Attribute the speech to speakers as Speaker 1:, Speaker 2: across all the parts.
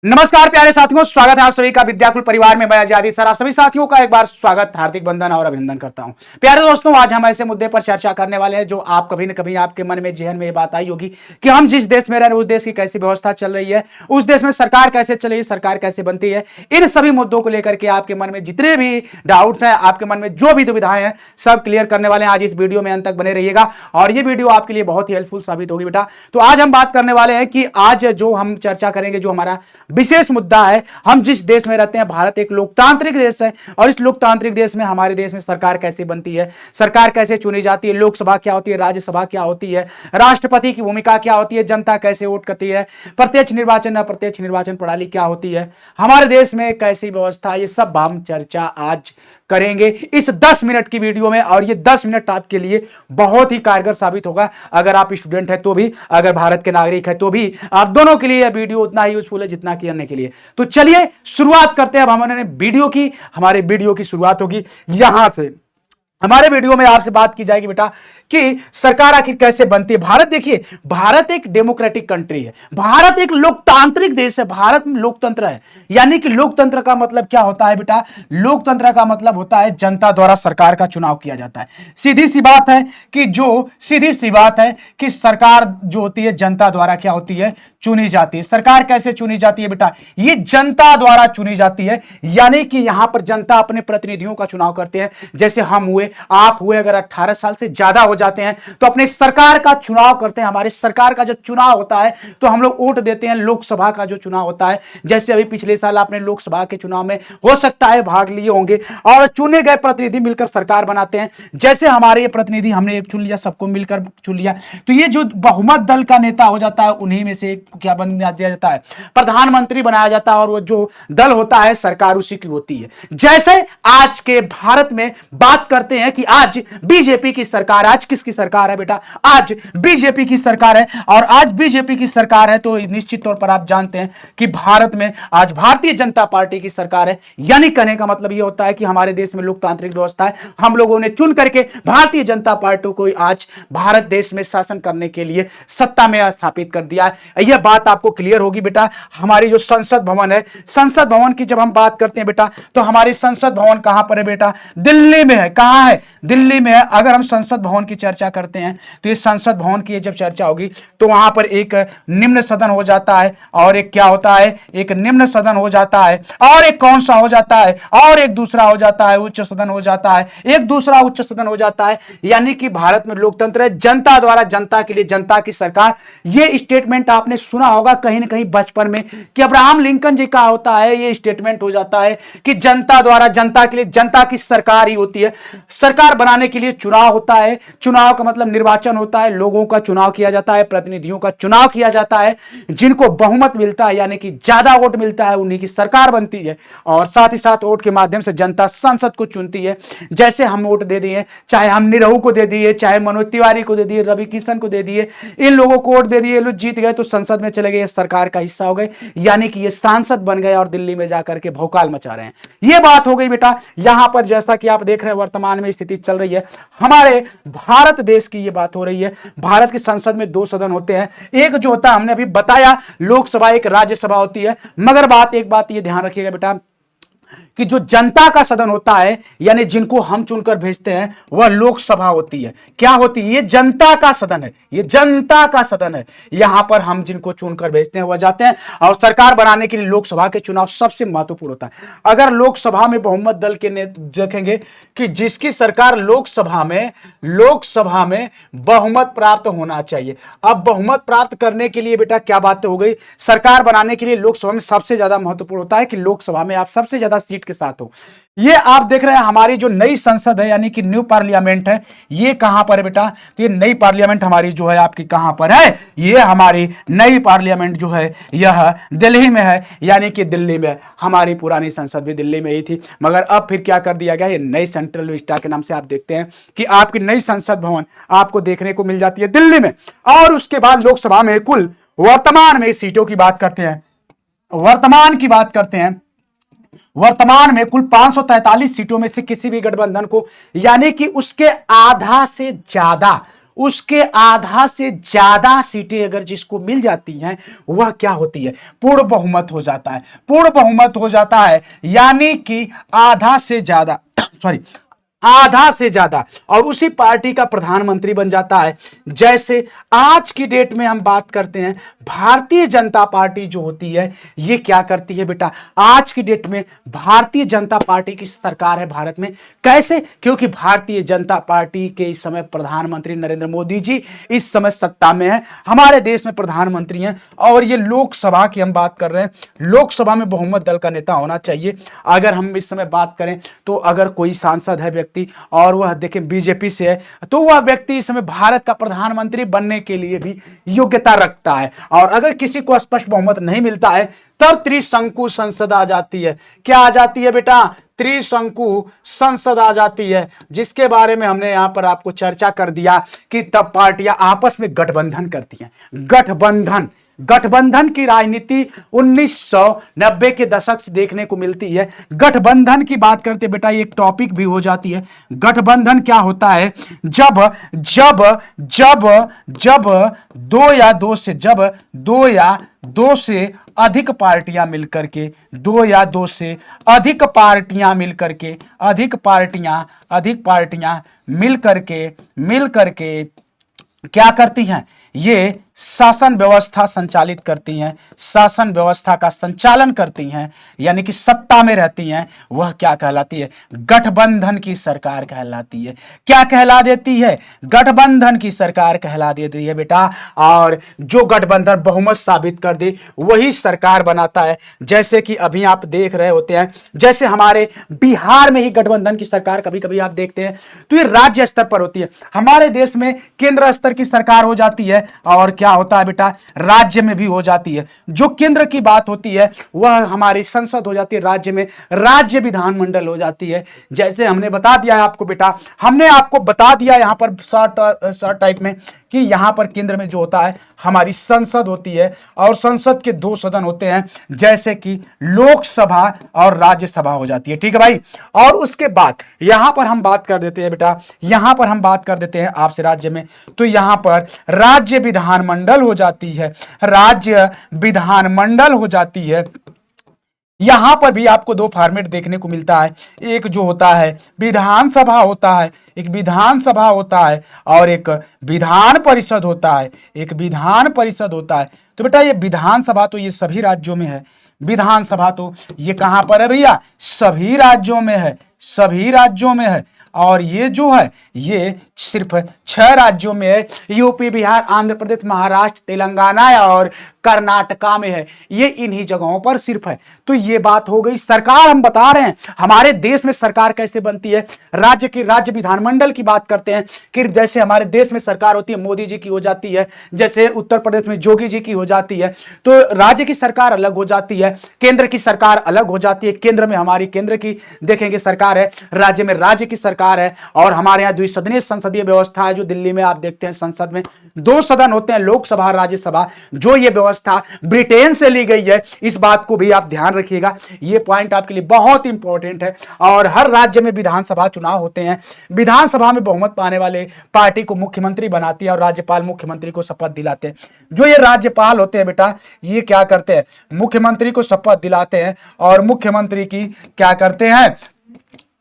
Speaker 1: नमस्कार प्यारे साथियों, स्वागत है आप सभी का विद्याकुल परिवार में। मैं आजादी सर आप सभी साथियों का एक बार स्वागत, हार्दिक वंदन और अभिनंदन करता हूं। प्यारे दोस्तों, आज हम ऐसे मुद्दे पर चर्चा करने वाले हैं जो आप कभी न कभी आपके मन में, जहन में ये बात आई होगी कि हम जिस देश में रह रहे हैं उस देश की कैसी व्यवस्था चल रही है, उस देश में सरकार कैसे चल रही है, सरकार कैसे बनती है। इन सभी मुद्दों को लेकर के आपके मन में जितने भी डाउट्स हैं, आपके मन में जो भी दुविधाएं हैं, सब क्लियर करने वाले हैं। आज इस वीडियो में अंत तक बने रहिएगा और ये वीडियो आपके लिए बहुत ही हेल्पफुल साबित होगी बेटा। तो आज हम बात करने वाले हैं कि आज जो हम चर्चा करेंगे, जो हमारा विशेष मुद्दा है, हम जिस देश में रहते हैं, भारत एक लोकतांत्रिक देश है और इस लोकतांत्रिक देश में, हमारे देश में सरकार कैसे बनती है, सरकार कैसे चुनी जाती है, लोकसभा क्या होती है, राज्यसभा क्या होती है, राष्ट्रपति की भूमिका क्या होती है, जनता कैसे वोट करती है, प्रत्यक्ष निर्वाचन अप्रत्यक्ष निर्वाचन प्रणाली क्या होती है, हमारे देश में कैसी व्यवस्था, ये सब हम चर्चा आज करेंगे इस 10 मिनट की वीडियो में। और ये 10 मिनट आपके लिए बहुत ही कारगर साबित होगा, अगर आप स्टूडेंट हैं तो भी, अगर भारत के नागरिक हैं तो भी। आप दोनों के लिए यह वीडियो उतना ही यूजफुल है जितना कि अन्य के लिए। तो चलिए शुरुआत करते हैं। अब हमने वीडियो की, हमारे वीडियो की शुरुआत होगी यहां से। हमारे वीडियो में आपसे बात की जाएगी बेटा कि सरकार आखिर कैसे बनती है। भारत, देखिए, भारत एक डेमोक्रेटिक कंट्री है, भारत एक लोकतांत्रिक देश है, भारत में लोकतंत्र है। यानी कि लोकतंत्र का मतलब क्या होता है बेटा? लोकतंत्र का मतलब होता है जनता द्वारा सरकार का चुनाव किया जाता है। सीधी सी बात है कि सरकार जो होती है जनता द्वारा क्या होती है? चुनी जाती है। सरकार कैसे चुनी जाती है बेटा? ये जनता द्वारा चुनी जाती है। यानी कि यहां पर जनता अपने प्रतिनिधियों का चुनाव करते हैं। जैसे हम हुए, आप हुए, अगर 18 साल से ज्यादा हो जाते हैं तो अपने सरकार का चुनाव करते हैं। हमारे सरकार का जो चुनाव होता है तो हम लोग वोट देते हैं। लोकसभा का जो चुनाव होता है, जैसे अभी पिछले साल आपने लोकसभा के चुनाव में हो सकता है भाग लिए होंगे, और चुने गए प्रतिनिधि मिलकर सरकार बनाते हैं। जैसे हमारे ये प्रतिनिधि हमने एक चुन लिया, सबको मिलकर चुन लिया, तो ये जो बहुमत दल का नेता हो जाता है, उन्हीं में से क्या बन दिया जाता है? प्रधानमंत्री बनाया जाता है। और वो जो दल होता है, सरकार उसी की होती है। जैसे आज के भारत में बात करते हैं कि आज बीजेपी की सरकार, आज किसकी सरकार है बेटा? आज बीजेपी की सरकार है। और आज बीजेपी की सरकार है तो निश्चित तौर पर आप जानते हैं कि भारत में आज भारतीय जनता पार्टी की सरकार है। यानी कहने का मतलब यह होता है कि हमारे देश में लोकतांत्रिक व्यवस्था है। हम लोगों ने चुन करके भारतीय जनता पार्टी को आज भारत देश में शासन करने के लिए सत्ता में स्थापित कर दिया है। यह बात आपको क्लियर होगी बेटा। हमारी जो संसद भवन है, संसद भवन की जब हम बात करते हैं बेटा, तो हमारी संसद भवन कहां पर है बेटा? दिल्ली में है। कहां है? दिल्ली में है। अगर हम संसद भवन की चर्चा करते हैं तो ये संसद भवन की जब चर्चा होगी तो वहां पर एक निम्न सदन हो जाता है, और एक क्या होता है? एक निम्न सदन हो जाता है, और एक कौन सा हो जाता है? और एक दूसरा हो जाता है, उच्च सदन हो जाता है, एक दूसरा उच्च सदन हो जाता है। यानी कि भारत में लोकतंत्र है, जनता द्वारा जनता के लिए जनता की सरकार। यह स्टेटमेंट आपने सुना होगा कहीं ना कहीं बचपन में कि अब्राहम लिंकन जी का होता है, यह स्टेटमेंट हो जाता है कि जनता द्वारा जनता के लिए जनता की सरकार ही होती है। सरकार बनाने के लिए चुनाव होता है। चुनाव का मतलब निर्वाचन होता है, लोगों का चुनाव किया जाता है, प्रतिनिधियों का चुनाव किया जाता है। जिनको बहुमत मिलता है, यानी कि ज्यादा वोट मिलता है, उन्हीं की सरकार बनती है। और साथ ही साथ वोट के माध्यम से जनता संसद को चुनती है। जैसे हम वोट दे दिए, चाहे हम निरहू को दे दिए, चाहे मनोज तिवारी को दे दिए, रवि किशन को दे दिए, इन लोगों को वोट दे दिए, लोग जीत गए तो संसद में चले गए, सरकार का हिस्सा हो गए। यानी कि ये सांसद बन गए और दिल्ली में जाकर के भौकाल मचा रहे हैं। ये बात हो गई बेटा। यहां पर जैसा कि आप देख रहे हैं वर्तमान में स्थिति चल रही है, हमारे भारत देश की ये बात हो रही है। भारत की संसद में 2 सदन होते हैं। एक जो होता है, हमने अभी बताया, लोकसभा, एक राज्यसभा होती है। मगर एक बात ये ध्यान रखिएगा बेटा कि जो जनता का सदन होता है, यानी जिनको हम चुनकर भेजते हैं, वह लोकसभा होती है। क्या होती है? ये जनता का सदन है, ये जनता का सदन है। यहां पर हम जिनको चुनकर भेजते हैं वह जाते हैं। और सरकार बनाने के लिए लोकसभा के चुनाव सबसे महत्वपूर्ण होता है। अगर लोकसभा में बहुमत दल के देखेंगे कि जिसकी सरकार लोकसभा में बहुमत प्राप्त होना चाहिए। अब बहुमत प्राप्त करने के लिए बेटा क्या बात हो गई? सरकार बनाने के लिए लोकसभा में सबसे ज्यादा महत्वपूर्ण होता है कि लोकसभा में आप सबसे ज्यादा सीट के साथ हो। ये आप देख रहे हैं हमारी जो नई संसद है, यानी कि न्यू पार्लियामेंट है, ये कहां पर है बेटा? तो ये नई पार्लियामेंट हमारी जो है आपकी कहां पर है? ये हमारी नई पार्लियामेंट जो है यह दिल्ली में है। यानी कि दिल्ली में, हमारी पुरानी संसद भी दिल्ली में ही थी, मगर अब फिर क्या कर दिया गया? ये नई सेंट्रल विस्टा के नाम से आप देखते हैं कि आपकी नई संसद भवन आपको देखने को मिल जाती है दिल्ली में। और उसके बाद लोकसभा में कुल वर्तमान में सीटों की बात करते हैं, वर्तमान में कुल 543 सीटों में से किसी भी गठबंधन को, यानी कि उसके आधा से ज्यादा उसके आधा से ज्यादा सीटें अगर जिसको मिल जाती हैं वह क्या होती है, पूर्ण बहुमत हो जाता है। पूर्ण बहुमत हो जाता है यानी कि आधा से ज्यादा सॉरी आधा से ज्यादा, और उसी पार्टी का प्रधानमंत्री बन जाता है। जैसे आज की डेट में हम बात करते हैं, भारतीय जनता पार्टी जो होती है ये क्या करती है बेटा, आज की डेट में भारतीय जनता पार्टी की सरकार है भारत में। कैसे? क्योंकि भारतीय जनता पार्टी के इस समय प्रधानमंत्री नरेंद्र मोदी जी इस समय सत्ता में है, हमारे देश में प्रधानमंत्री हैं। और ये लोकसभा की हम बात कर रहे हैं, लोकसभा में बहुमत दल का नेता होना चाहिए। अगर हम इस समय बात करें तो अगर कोई सांसद है और वह देखें बीजेपी से है, तो वह व्यक्ति इस समय भारत का प्रधानमंत्री बनने के लिए भी योग्यता रखता है। और अगर किसी को स्पष्ट बहुमत नहीं मिलता है तब त्रिशंकु संसद आ जाती है। क्या आ जाती है बेटा? त्रिशंकु संसद आ जाती है, जिसके बारे में हमने यहां पर आपको चर्चा कर दिया कि तब पार्टियां आपस में गठबंधन करती हैं। गठबंधन की राजनीति 1990 के दशक से देखने को मिलती है। गठबंधन की बात करते बेटा एक टॉपिक भी हो जाती है। गठबंधन क्या होता है? जब जब जब जब दो या अधिक पार्टियां मिलकर के मिलकर के क्या करती हैं? ये शासन व्यवस्था संचालित करती हैं, शासन व्यवस्था का संचालन करती हैं, यानी कि सत्ता में रहती हैं। वह क्या कहलाती है? गठबंधन की सरकार कहलाती है। क्या कहला देती है? गठबंधन की सरकार कहला देती है बेटा। और जो गठबंधन बहुमत साबित कर दे वही सरकार बनाता है। जैसे कि अभी आप देख रहे होते हैं, जैसे हमारे बिहार में ही गठबंधन की सरकार कभी कभी आप देखते हैं तो ये राज्य स्तर पर होती है। हमारे देश में केंद्र स्तर की सरकार हो जाती है और क्या होता है बेटा, राज्य में भी हो जाती है। जो केंद्र की बात होती है वह हमारी संसद हो जाती है, राज्य में राज्य विधानमंडल हो जाती है। जैसे हमने बता दिया है आपको बेटा, हमने आपको बता दिया यहां पर शॉर्ट टाइप में कि यहां पर केंद्र में जो होता है हमारी संसद होती है और संसद के 2 सदन होते हैं, जैसे कि लोकसभा और राज्यसभा हो जाती है। ठीक है भाई। और उसके बाद यहां पर हम बात कर देते हैं बेटा, यहां पर हम बात कर देते हैं आपसे राज्य में, तो यहां पर राज्य विधानमंडल हो जाती है, राज्य विधानमंडल हो जाती है। यहां पर भी आपको 2 फॉर्मेट देखने को मिलता है। एक जो होता है विधानसभा होता है, एक विधानसभा होता है और एक विधान परिषद होता है, एक विधान परिषद होता है। तो बेटा ये विधानसभा तो ये सभी राज्यों में है, विधानसभा तो ये कहां पर है भैया? सभी राज्यों में है, सभी राज्यों में है। और ये जो है ये सिर्फ 6 राज्यों में है, यूपी, बिहार, आंध्र प्रदेश, महाराष्ट्र, तेलंगाना और कर्नाटका में है। ये इन्हीं जगहों पर सिर्फ है। तो ये बात हो गई। सरकार हम बता रहे हैं हमारे देश में सरकार कैसे बनती है। राज्य की राज्य विधानमंडल की बात करते हैं कि जैसे हमारे देश में सरकार होती है मोदी जी की हो जाती है, जैसे उत्तर प्रदेश में योगी जी की हो जाती है, तो राज्य की सरकार अलग हो जाती है, केंद्र की सरकार अलग हो जाती है। केंद्र में हमारी केंद्र की देखेंगे सरकार है, राज्य में राज्य की सरकार है। और हमारे यहाँ द्विसदनीय संसदीय व्यवस्था है, जो दिल्ली में आप देखते हैं संसद में 2 सदन होते हैं, लोकसभा राज्यसभा। जो ये व्यवस्था ब्रिटेन से ली गई है, इस बात को भी आप ध्यान रखिएगा, ये पॉइंट आपके लिए बहुत इंपॉर्टेंट है। और हर राज्य में विधानसभा चुनाव होते हैं, विधानसभा में बहुमत पाने वाले पार्टी को मुख्यमंत्री बनाती है और राज्यपाल मुख्यमंत्री को शपथ दिलाते हैं। जो ये राज्यपाल होते हैं बेटा, ये क्या करते हैं? मुख्यमंत्री को शपथ दिलाते हैं और मुख्यमंत्री की क्या करते हैं?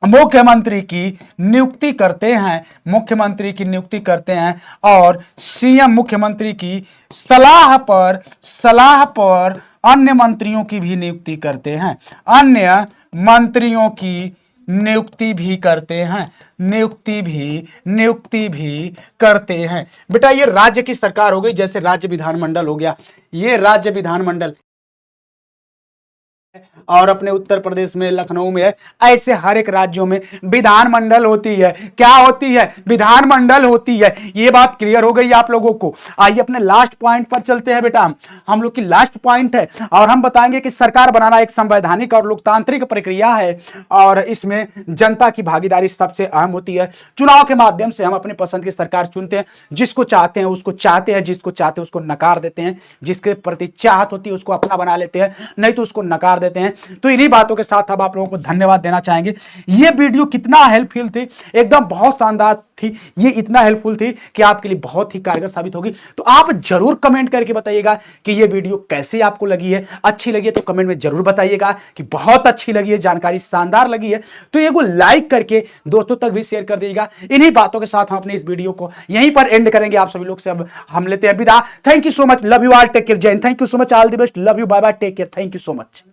Speaker 1: मुख्यमंत्री की नियुक्ति करते हैं, मुख्यमंत्री की नियुक्ति करते हैं। और सीएम मुख्यमंत्री की सलाह पर अन्य मंत्रियों की भी नियुक्ति करते हैं, अन्य मंत्रियों की नियुक्ति भी करते हैं, नियुक्ति भी करते हैं। बेटा ये राज्य की सरकार हो गई, जैसे राज्य विधानमंडल हो गया, ये राज्य विधानमंडल और अपने उत्तर प्रदेश में लखनऊ में है। ऐसे हर एक राज्यों में विधानमंडल होती है। क्या होती है? विधानमंडल होती है। ये बात क्लियर हो गई आप लोगों को। आइए अपने लास्ट पॉइंट पर चलते हैं बेटा, हम लोग की लास्ट पॉइंट है और हम बताएंगे कि सरकार बनाना एक संवैधानिक और लोकतांत्रिक प्रक्रिया है और इसमें जनता की भागीदारी सबसे अहम होती है। चुनाव के माध्यम से हम अपने पसंद की सरकार चुनते हैं, जिसको चाहते हैं उसको चाहते हैं, जिसको चाहते हैं उसको नकार देते हैं, जिसके प्रति चाहत होती है उसको अपना बना लेते हैं, नहीं तो उसको नकार मार देते हैं। तो इन्हीं बातों के साथ अब आप लोगों को धन्यवाद देना चाहेंगे। ये वीडियो कितना हेल्पफुल थी, एकदम बहुत शानदार थी, ये इतना हेल्पफुल थी कि आपके लिए बहुत ही कारगर साबित होगी। तो आप जरूर कमेंट करके बताइएगा कि ये वीडियो कैसी आपको लगी है। अच्छी लगी है तो कमेंट में जरूर बताइएगा कि बहुत अच्छी लगी है, जानकारी शानदार लगी है, तो ये को लाइक करके दोस्तों तक भी शेयर कर दीजिएगा। इन्हीं बातों के साथ हम अपने इस वीडियो को यहीं पर एंड करेंगे। आप सभी लोग से अब हम लेते हैं विदा। Thank you so much, love you all, take care, जय हिंद। Thank you so much, all the best, love you, bye bye, take care, thank you so much.